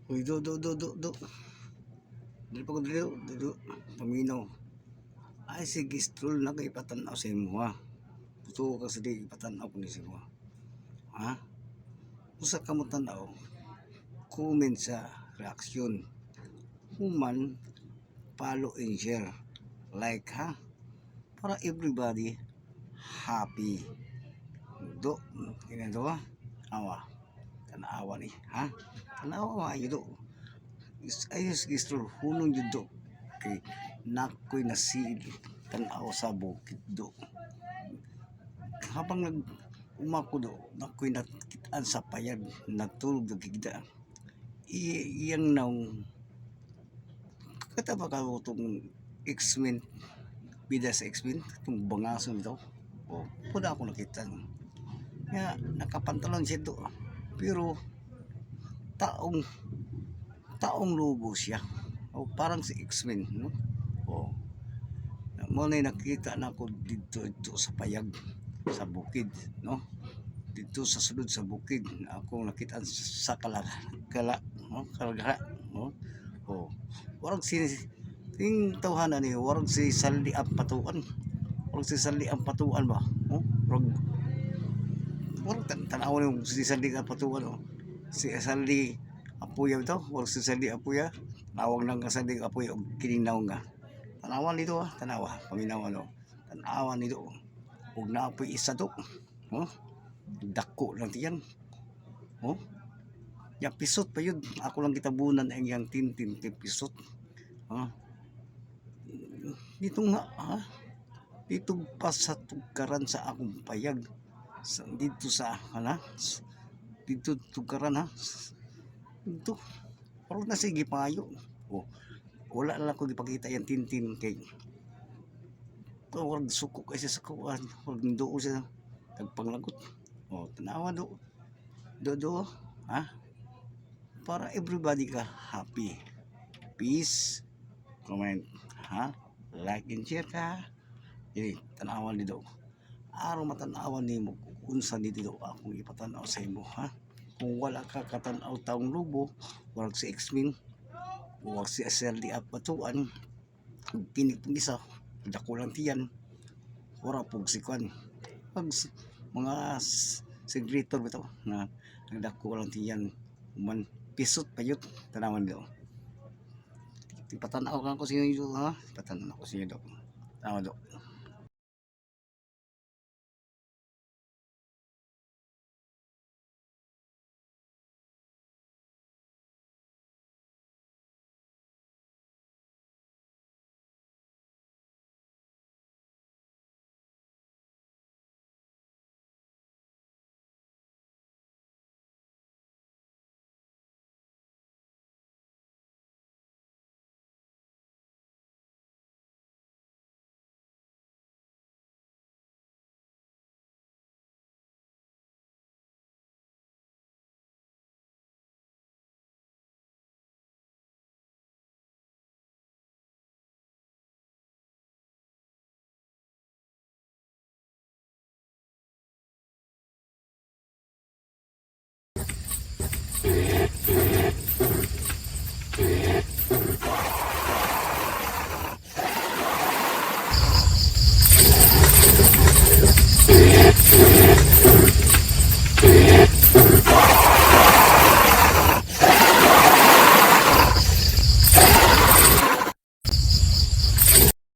Uy, do. Dili pa ko do. Paminaw. Ay, sige, stroll na kay patanaw sa imo, ha. Gusto ko kasi di patanaw ko ni sa imo. Ha? Usa ka mo tanaw, comment sa reaction. Human, follow and share. Like, ha? Para everybody happy. Do, ginagawa. Awa. Tanawa ni, ha? Tanawa ayo do. Ayos gistro hunong jud do. Kay nakoy nasid tanaw sa bukid do. Habang nag umako do, nakoy nakitaan sa payag, natulog na gigda. Iyang naong kataba ka itong X-Men, bida sa X-Men, itong bangason daw. O, puna ako nakita. Kaya nakapantalon siya do. Pero taong lobo siya. O, parang si X-Men, no? O, mo na nakita na ako dito sa payag, sa bukid, no? Dito sa sulod sa bukid, ako nakita sa no? Kalagara, no? O, warang ting tawhanan ni, warang si Saldi ang patuan. Warang si Saldi ang patuan ba? No? Warang tanaw yung si Saldi ang patuan, no? Si Saldi apuya ito, warang si Saldi apuya. Nawag lang ka Saldi apuya, kininaw nga. Tanawan dito, ha? Tanawa, paminawan, no? Tanawan dito. Huwag na apoy isa do. No? Dako lang tiyan. Oh, yang pisot pa yun. Ako lang kitabunan ang yang tintin pisot. Ha? Dito nga, ha? Dito pa sa tugaran sa akong payag. Dito sa, hala? Dito tugaran, ha? Dito. Parang na sige payo. Oh, wala lang ako ipakita yung tintin kay warag suko kasi sa kuwan. Warag doon siya. Tagpanglagot. Oh, tanawa do. Ha? Para everybody ka happy. Peace. Comment, ha? Like and share ka. Tanawan dito. Araw matanawan nimo unsa dito akong ipatanaw sa imo, ha? Kung wala ka katanaw taong lubo, warag si X-Men, warag si SLD at patuan, kini pong isa, dako lang tiyan, wala pong si Kwan. Pag mga segretor bito na nagdako lang tiyan, man pisot pa yun, tanawan dito. Ipatanaw ka ko sa inyo, ha? Ipatanaw ko sa inyo, tanawan do.